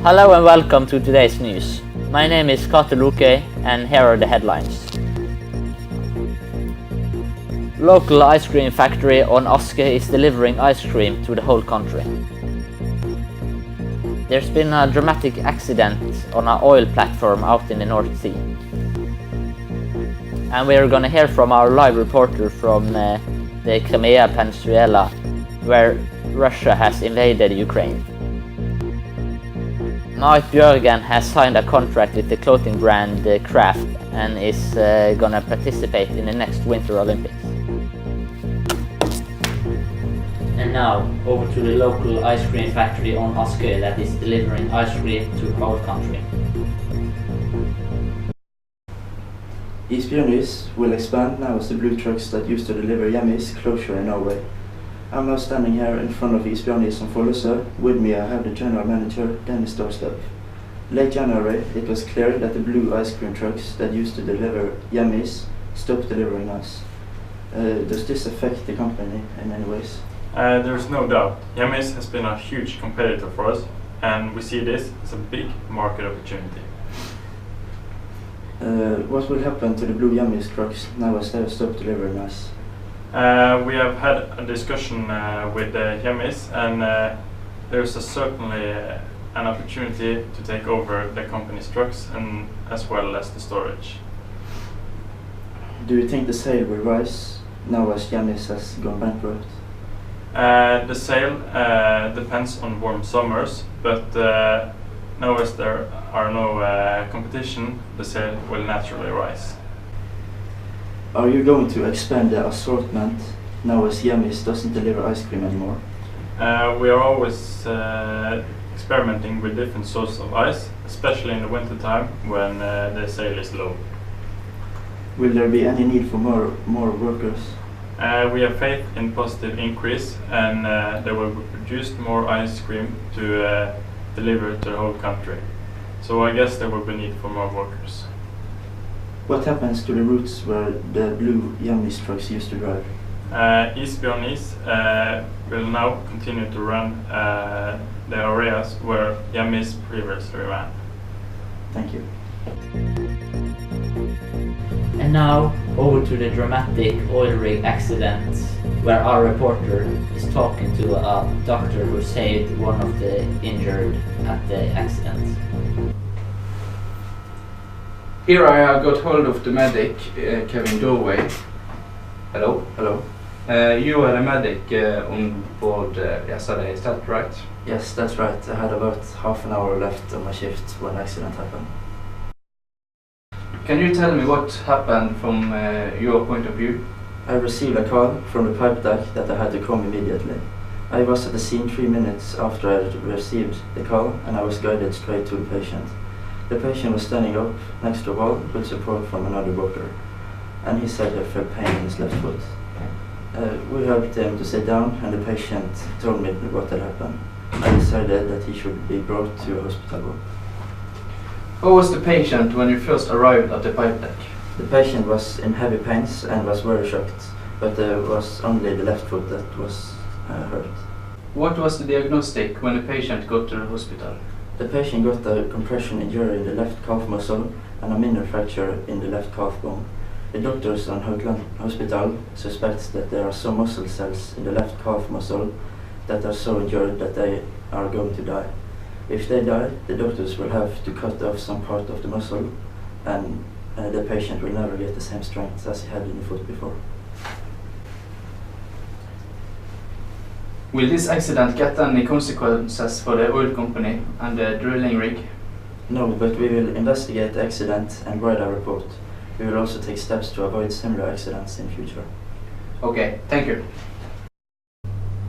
Hello and welcome to today's news. My name is Kate Lokøy and here are the headlines. Local ice cream factory on Askøy is delivering ice cream to the whole country. There's been a dramatic accident on an oil platform out in the North Sea. And we are going to hear from our live reporter from the Crimea Peninsula, where Russia has invaded Ukraine. Marit Bjørgen has signed a contract with the clothing brand Craft and is going to participate in the next Winter Olympics. And now, over to the local ice cream factory on Askøy that is delivering ice cream to the whole country. Isbjørnis will expand now as the blue trucks that used to deliver yummies closure in Norway. I'm now standing here in front of Isbjørnis on Follesø. With me I have the general manager, Dennis Dorstep. Late January, it was clear that the blue ice cream trucks that used to deliver yummies stopped delivering us. Does this affect the company in any ways? There's no doubt. Yummies has been a huge competitor for us, and we see this as a big market opportunity. What will happen to the blue yummies trucks now as they have stopped delivering us? We have had a discussion with Yummies, and there's certainly an opportunity to take over the company's trucks and as well as the storage. Do you think the sale will rise now as Yummies has gone bankrupt? The sale depends on warm summers, but now as there are no competition, the sale will naturally rise. Are you going to expand the assortment now as Yummies doesn't deliver ice cream anymore? We are always experimenting with different sorts of ice, especially in the winter time when the sale is low. Will there be any need for more workers? We have faith in positive increase, and there will be produced more ice cream to deliver to the whole country. So I guess there will be need for more workers. What happens to the routes where the blue Yummies trucks used to drive? Isbjørnis will now continue to run the areas where Yummies previously ran. Thank you. And now, over to the dramatic oil rig accident, where our reporter is talking to a doctor who saved one of the injured at the accident. Here I got hold of the medic, Kevin Dorway. Hello. Hello. You are a medic on board yesterday, is that right? Yes, that's right. I had about half an hour left on my shift when the accident happened. Can you tell me what happened from your point of view? I received a call from the pipe deck that I had to come immediately. I was at the scene 3 minutes after I received the call, and I was guided straight to the patient. The patient was standing up next to a wall with support from another worker, and he said he felt pain in his left foot. We helped him to sit down, and the patient told me what had happened. I decided that he should be brought to a hospital room. How was the patient when you first arrived at the pipe deck? The patient was in heavy pains and was very shocked, but there was only the left foot that was hurt. What was the diagnostic when the patient got to the hospital? The patient got a compression injury in the left calf muscle and a minor fracture in the left calf bone. The doctors on Haukeland Hospital suspect that there are some muscle cells in the left calf muscle that are so injured that they are going to die. If they die, the doctors will have to cut off some part of the muscle, and the patient will never get the same strength as he had in the foot before. Will this accident get any consequences for the oil company and the drilling rig? No, but we will investigate the accident and write a report. We will also take steps to avoid similar accidents in future. Okay, thank you.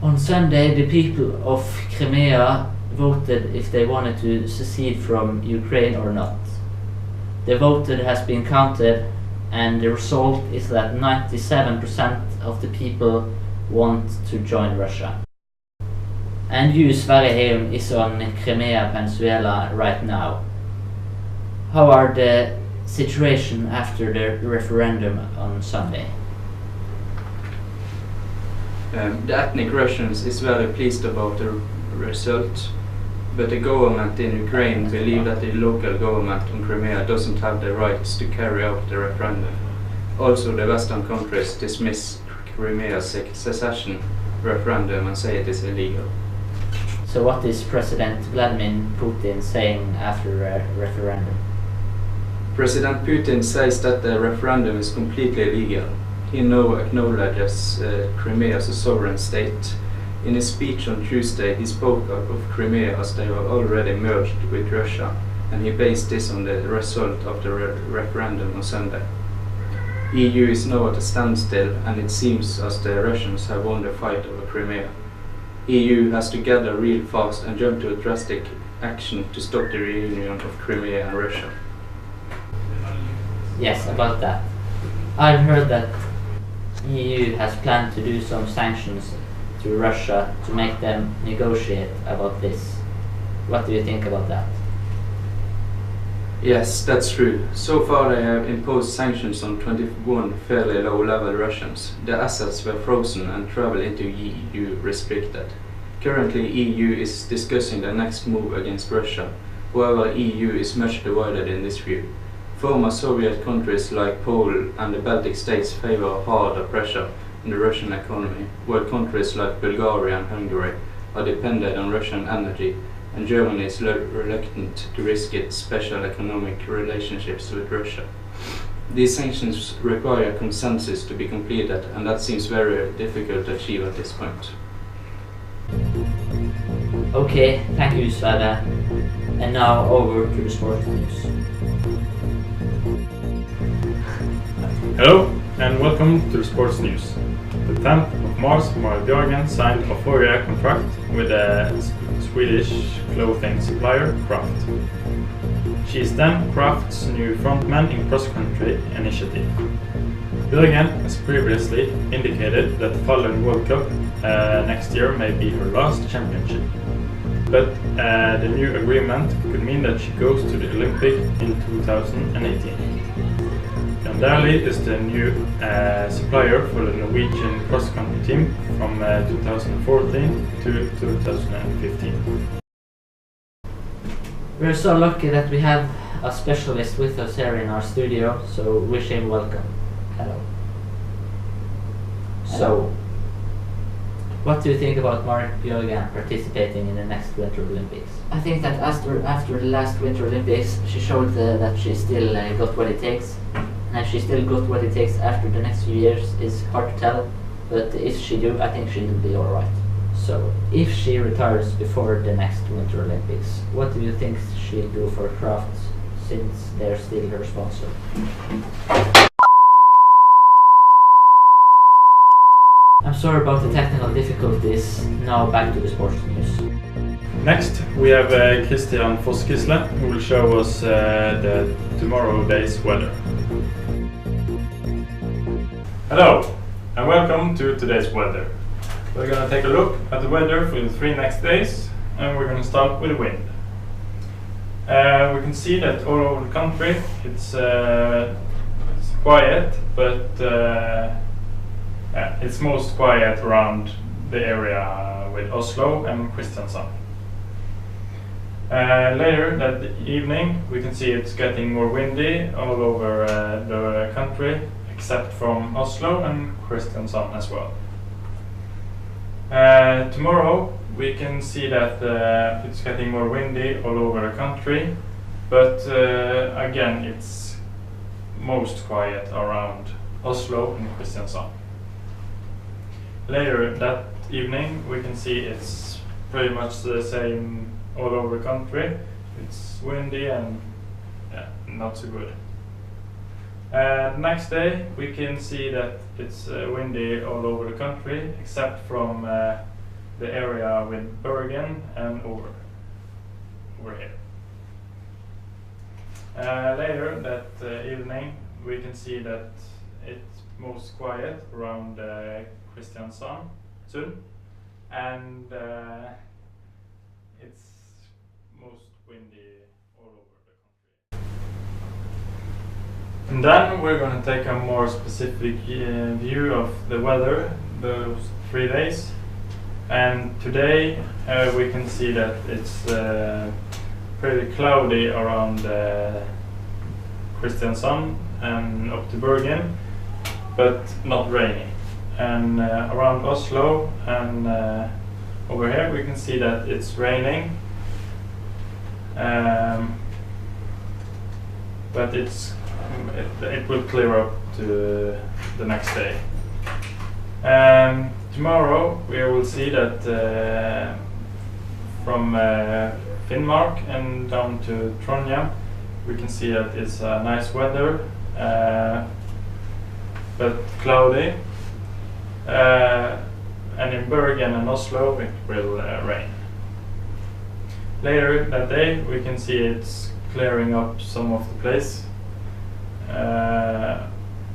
On Sunday, the people of Crimea voted if they wanted to secede from Ukraine or not. The vote has been counted, and the result is that 97% of the people want to join Russia. And you, Sverre Heum, is on Crimea Peninsula right now. How are the situation after the referendum on Sunday? The ethnic Russians is very pleased about the result. but the government in Ukraine believe that the local government on Crimea doesn't have the rights to carry out the referendum. Also, the Western countries dismiss Crimea's secession referendum and say it is illegal. So what is President Vladimir Putin saying after the referendum? President Putin says that the referendum is completely illegal. He now acknowledges Crimea as a sovereign state. In his speech on Tuesday, he spoke of Crimea as they were already merged with Russia, and he based this on the result of the referendum on Sunday. EU is now at a standstill, and it seems as the Russians have won the fight over Crimea. EU has to gather real fast and jump to a drastic action to stop the reunion of Crimea and Russia. Yes, about that. I've heard that EU has planned to do some sanctions to Russia to make them negotiate about this. What do you think about that? Yes, that's true. So far they have imposed sanctions on 21 fairly low-level Russians. Their assets were frozen and travel into EU restricted. Currently EU is discussing the next move against Russia. However, EU is much divided in this view. Former Soviet countries like Poland and the Baltic states favor harder pressure on the Russian economy, while countries like Bulgaria and Hungary are dependent on Russian energy, and Germany is reluctant to risk its special economic relationships with Russia. These sanctions require consensus to be completed, and that seems very difficult to achieve at this point. Okay, thank you, Sverre. And now over to the sports news. Hello and welcome to the sports news. The 10th of March, Marit Björgen signed a 4-year contract with a Swedish clothing supplier, Kraft. She is then Kraft's new frontman in cross-country initiative. Björgen has previously indicated that the following World Cup next year may be her last championship. But the new agreement could mean that she goes to the Olympic in 2018. Jan Dæhlie is the new supplier for the Norwegian cross-country team from 2014 to 2015. We're so lucky that we have a specialist with us here in our studio, so wish him welcome. Hello. So, what do you think about Marit Björgen participating in the next Winter Olympics? I think that after the last Winter Olympics, she showed that she still got what it takes. And if she still got what it takes after the next few years is hard to tell. But if she do, I think she'll be alright. So, if she retires before the next Winter Olympics, what do you think she'll do for Kraft, since they're still her sponsor? I'm sorry about the technical difficulties. Now back to the sports news. Next, we have Christian Foskisle, who will show us the tomorrow day's weather. Hello, and welcome to today's weather. We're going to take a look at the weather for the 3 next days, and we're going to start with the wind. We can see that all over the country it's quiet, but it's most quiet around the area with Oslo and Kristiansand. Later that evening we can see it's getting more windy all over the country, except from Oslo and Kristiansand as well. Tomorrow we can see that it's getting more windy all over the country, but again it's most quiet around Oslo and Kristiansand. Later that evening we can see it's pretty much the same all over the country. It's windy and not so good. Next day we can see that it's windy all over the country, except from the area with Bergen and over here. Later that evening we can see that it's most quiet around Kristiansand, and it's most windy all over the country. And then we're going to take a more specific view of the weather those 3 days. And today we can see that it's pretty cloudy around Kristiansand and up to Bergen, but not rainy. And around Oslo and over here we can see that it's raining, but it will clear up to the next day. Tomorrow we will see that from Finnmark and down to Trondheim we can see that it's nice weather, but cloudy. And in Bergen and Oslo it will rain. Later that day we can see it's clearing up some of the place,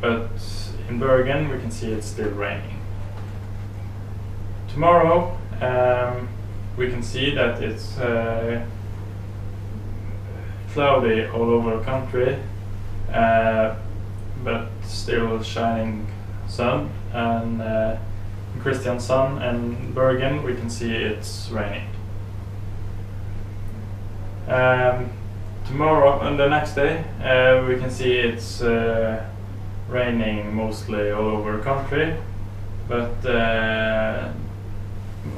but in Bergen we can see it's still raining. Tomorrow we can see that it's cloudy all over the country, but still shining sun, and in Kristiansand and Bergen we can see it's raining. Tomorrow and the next day we can see it's raining mostly all over the country, but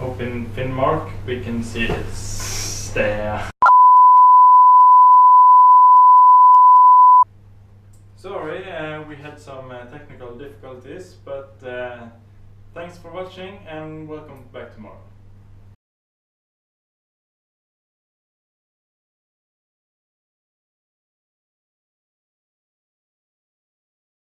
up in Finnmark we can see it's there. Sorry, we had some technical difficulties, but thanks for watching and welcome back tomorrow.